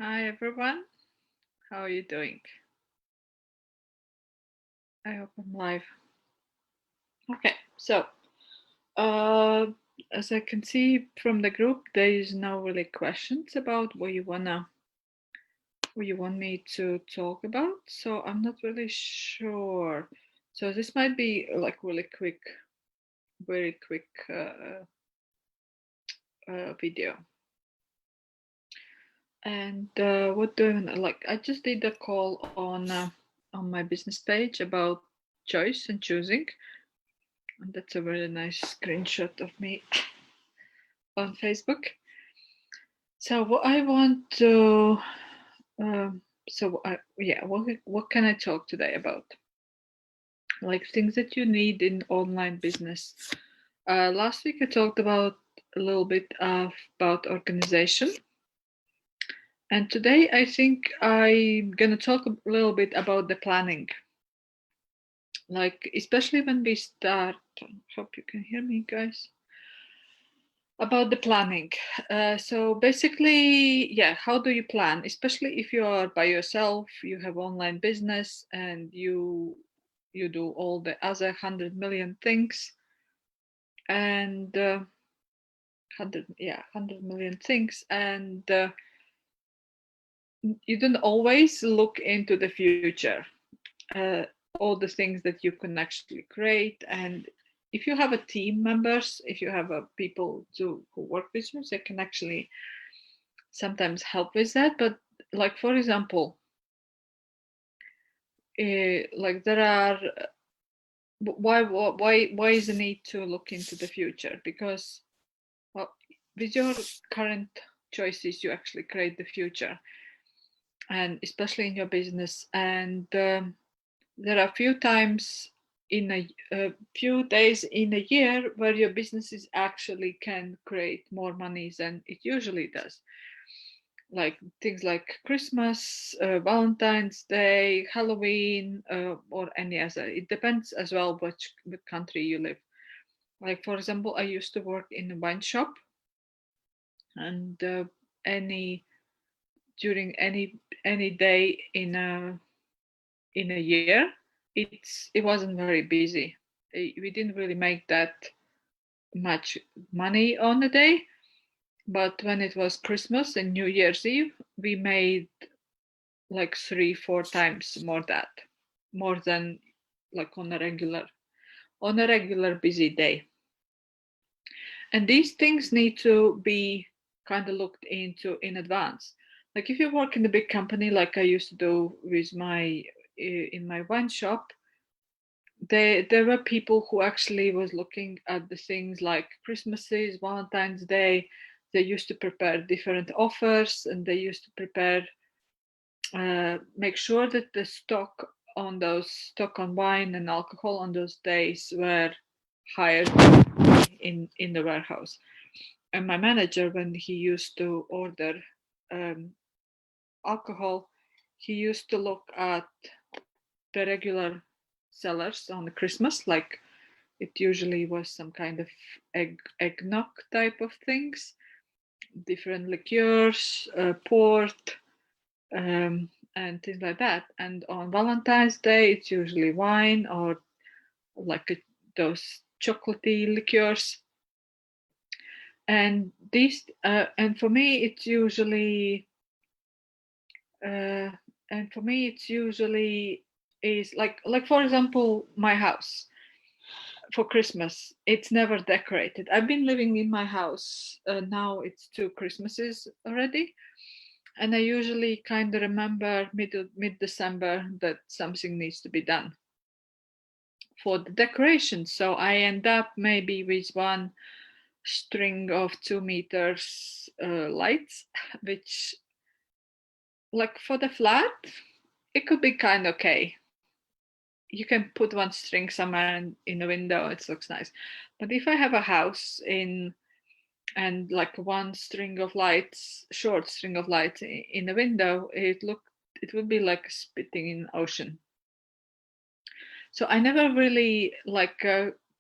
Hi everyone, how are you doing? I hope I'm live. Okay, so uh, as I can see from the group, there is no really questions about what you want me to talk about. So I'm not really sure. So this might be like really quick, very quick video. And what do I like? I just did a call on my business page about choice and choosing. And that's a very nice screenshot of me on Facebook. So what I want to, what can I talk today about? Like things that you need in online business. Last week I talked about a little bit about organization, and today I think I'm gonna talk a little bit about the planning. Like especially when we start. Hope you can hear me, guys. About the planning. So basically, yeah, how do you plan? Especially if you are by yourself, you have online business, and you do all the other 100 million things, and 100 million things, and you don't always look into the future. Uh, all the things that you can actually create, and if you have a team members, if you have people who work with you, they can actually sometimes help with that. But like for example, like there are why is the need to look into the future? Because well, with your current choices you actually create the future, and especially in your business. And there are few times in a few days in a year where your businesses actually can create more money than it usually does, like things like Christmas, Valentine's Day, Halloween, or any other. It depends as well which country you live. Like for example, I used to work in a wine shop, and any during any day in a year, it wasn't very busy. We didn't really make that much money on a day, but when it was Christmas and New Year's Eve, we made like 3 4 times more than like on a regular busy day. And these things need to be kind of looked into in advance. Like if you work in a big company like I used to do with my in my wine shop, there were people who actually was looking at the things like Christmases, Valentine's Day. They used to prepare different offers, and they used to prepare make sure that the stock on wine and alcohol on those days were higher in the warehouse. And my manager, when he used to order um, alcohol, he used to look at the regular sellers on the Christmas, like it usually was some kind of eggnog type of things, different liqueurs, port, and things like that. And on Valentine's Day, it's usually wine or like those chocolatey liqueurs. And for me, it's usually uh, and for me, it's usually is like for example, my house for Christmas. It's never decorated. I've been living in my house now. It's 2 Christmases already, and I usually kind of remember mid December that something needs to be done for the decoration. So I end up maybe with one string of 2 meters lights, which like for the flat, it could be kind of okay. You can put one string somewhere in a window, it looks nice. But if I have a house in and like one string of lights, short string of lights in a window, it would be like spitting in ocean. So I never really like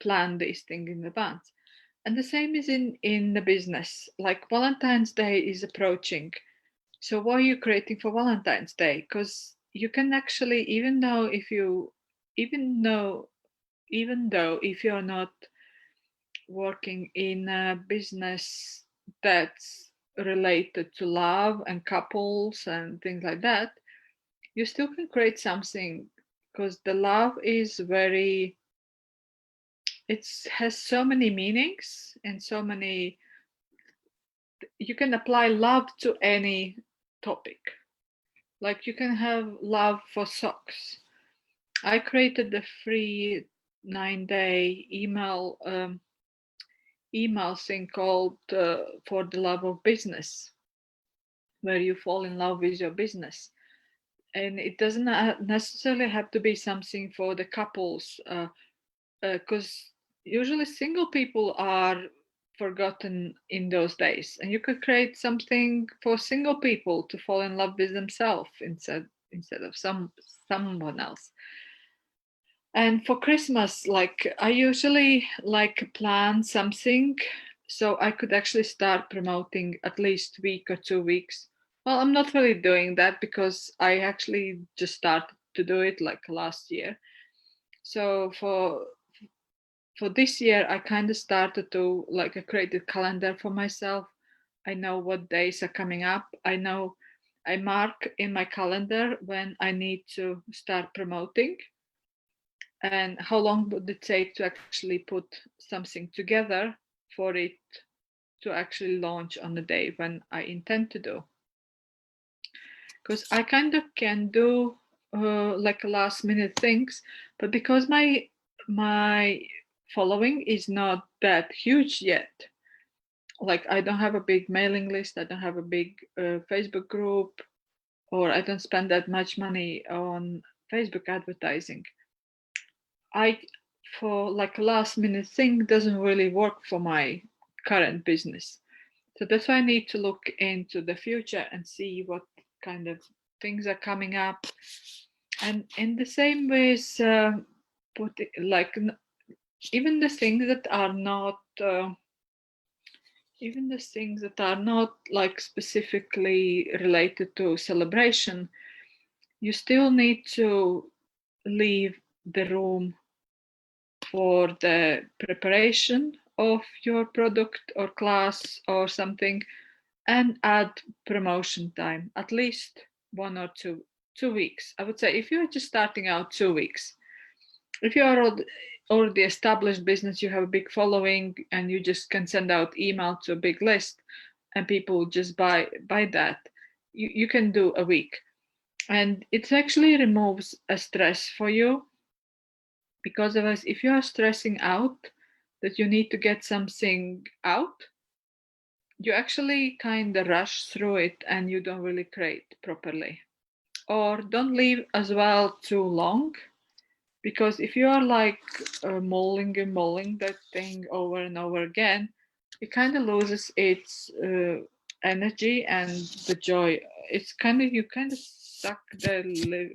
plan these things in advance. And the same is in the business. Like Valentine's Day is approaching, So what are you creating for Valentine's Day? Because you can actually, even though if you're not working in a business that's related to love and couples and things like that, you still can create something, because the love is very, it has so many meanings and so many, you can apply love to any topic. Like you can have love for socks. I created the free 9-day email thing called For the Love of Business, where you fall in love with your business. And it doesn't necessarily have to be something for the couples, because usually single people are forgotten in those days, and you could create something for single people to fall in love with themselves instead of someone else. And for Christmas, like I usually like plan something so I could actually start promoting at least week or 2 weeks. Well, I'm not really doing that because I actually just started to do it like last year. So for this year, I kind of started to like I created a calendar for myself. I know what days are coming up. I know I mark in my calendar when I need to start promoting, and how long would it take to actually put something together for it to actually launch on the day when I intend to do. Because I kind of can do like last minute things, but because my following is not that huge yet, like I don't have a big mailing list, I don't have a big Facebook group, or I don't spend that much money on Facebook advertising. I for like a last minute thing doesn't really work for my current business. So that's why I need to look into the future and see what kind of things are coming up. And in the same ways, like even the things that are not even the things that are not like specifically related to celebration, you still need to leave the room for the preparation of your product or class or something, and add promotion time at least 1 or 2 weeks. I would say if you're just starting out, 2 weeks. If you are already established business, you have a big following, and you just can send out email to a big list and people just buy that, you can do a week. And it actually removes a stress for you, because otherwise if you are stressing out that you need to get something out, you actually kind of rush through it and you don't really create properly. Or don't leave as well too long, because if you are like mulling and mulling that thing over and over again, it kind of loses its energy and the joy. It's kind of, you kind of suck the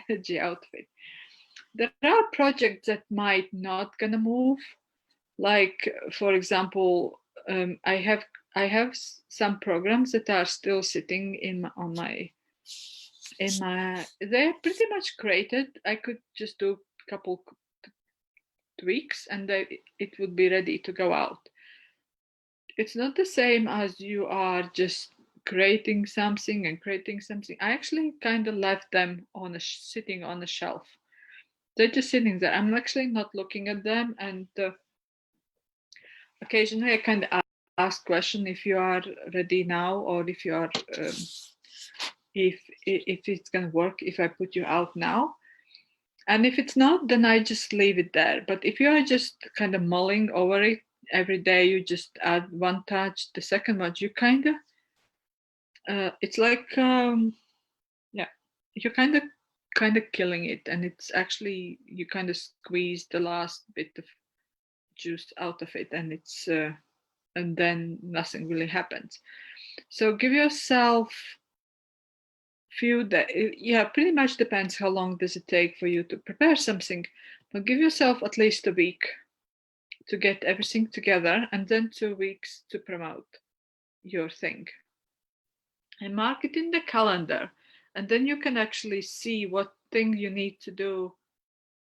energy out of it. There are projects that might not gonna move, like for example, I have some programs that are still sitting in my they're pretty much created. I could just do a couple tweaks and it would be ready to go out. It's not the same as you are just creating something and creating something. I actually kind of left them on sitting on a shelf. They're just sitting there. I'm actually not looking at them, and occasionally I kind of ask question if you are ready now, or if you are if it's gonna work if I put you out now. And if it's not, then I just leave it there. But if you are just kind of mulling over it every day, you just add one touch, the second one, you kind of it's like yeah, you're kind of killing it, and it's actually you kind of squeeze the last bit of juice out of it, and it's and then nothing really happens. So give yourself few that, yeah, pretty much depends how long does it take for you to prepare something, but give yourself at least a week to get everything together, and then 2 weeks to promote your thing. and mark it in the calendar, and then you can actually see what thing you need to do.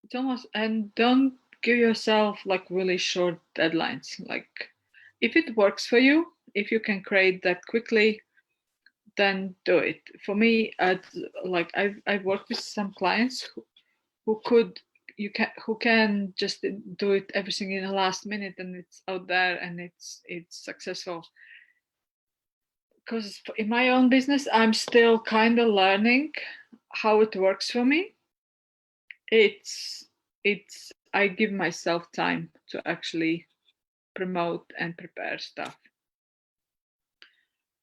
It's almost, and don't give yourself like really short deadlines. Like if it works for you, if you can create that quickly, then do it. For me, like I've worked with some clients who could who can just do it everything in the last minute, and it's out there and it's successful. Because in my own business, I'm still kind of learning how it works for me. It's I give myself time to actually promote and prepare stuff.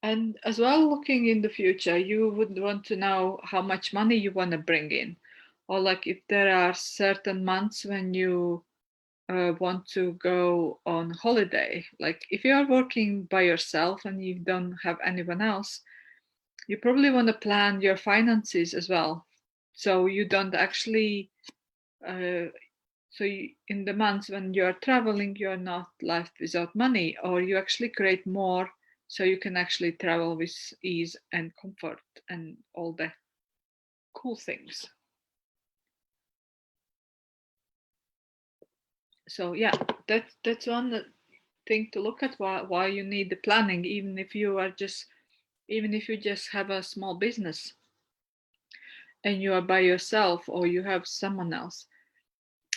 And as well, looking in the future, you would want to know how much money you want to bring in, or like if there are certain months when you want to go on holiday. Like if you are working by yourself and you don't have anyone else, you probably want to plan your finances as well, so you don't actually uh, in the months when you're traveling, you're not left without money, or you actually create more so you can actually travel with ease and comfort and all the cool things. So yeah, that's one thing to look at, why you need the planning, even if you just have a small business and you are by yourself or you have someone else.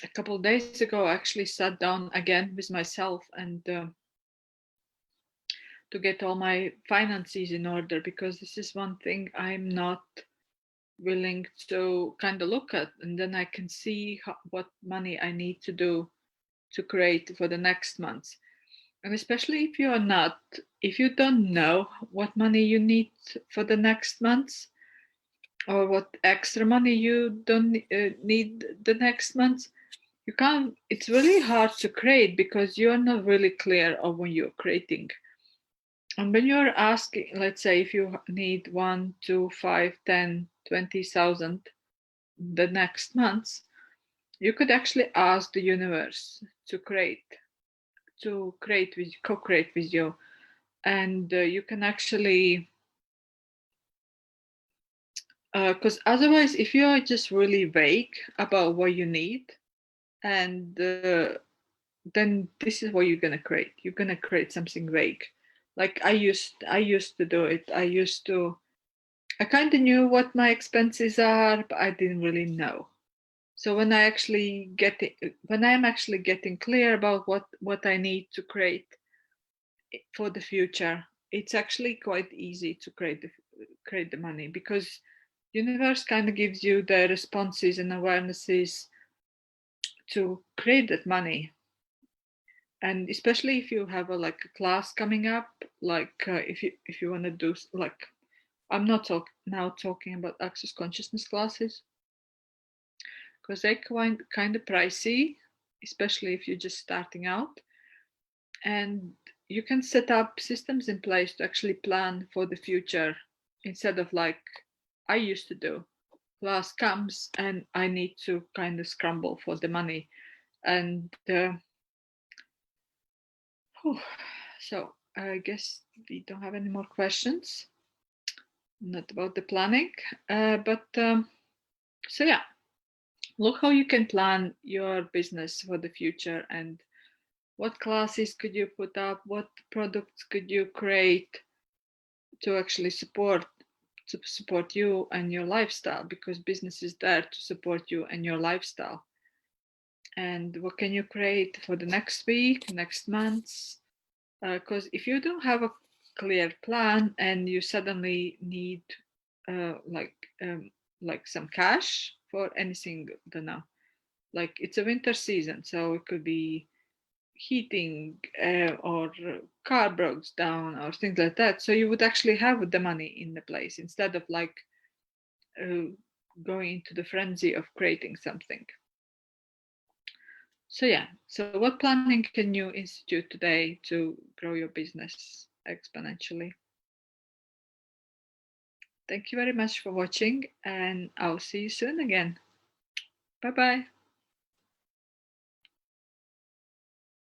A couple of days ago, I actually sat down again with myself and to get all my finances in order, because this is one thing I'm not willing to kind of look at, and then I can see what money I need to do to create for the next month. And especially if you don't know what money you need for the next month, or what extra money you don't need the next month, you can't, it's really hard to create because you're not really clear of what you're creating. And when you're asking, let's say if you need 1, 2, 5, 10, 20,000 the next month, you could actually ask the universe to create with co-create with you. And you can actually, because otherwise if you are just really vague about what you need, and then this is what you're going to create. You're going to create something vague. Like I used to do it. I kind of knew what my expenses are, but I didn't really know. So when I'm actually getting clear about what I need to create for the future, it's actually quite easy to create the money, because universe kind of gives you the responses and awarenesses to create that money. And especially if you have like a class coming up, like if you want to do, like, I'm not now talking about access consciousness classes, because they're kind of pricey, especially if you're just starting out. And you can set up systems in place to actually plan for the future, instead of like I used to do. Class comes and I need to kind of scramble for the money. And so I guess we don't have any more questions, not about the planning. But so yeah, look how you can plan your business for the future, and what classes could you put up, what products could you create to actually support you and your lifestyle, because business is there to support you and your lifestyle. And what can you create for the next week, next month? Because if you don't have a clear plan and you suddenly need uh, like like some cash for anything, don't know, like it's a winter season, so it could be heating, or car breaks down or things like that, so you would actually have the money in the place, instead of like uh, going into the frenzy of creating something. So yeah, so what planning can you institute today to grow your business exponentially? Thank you very much for watching, and I'll see you soon again. Bye bye.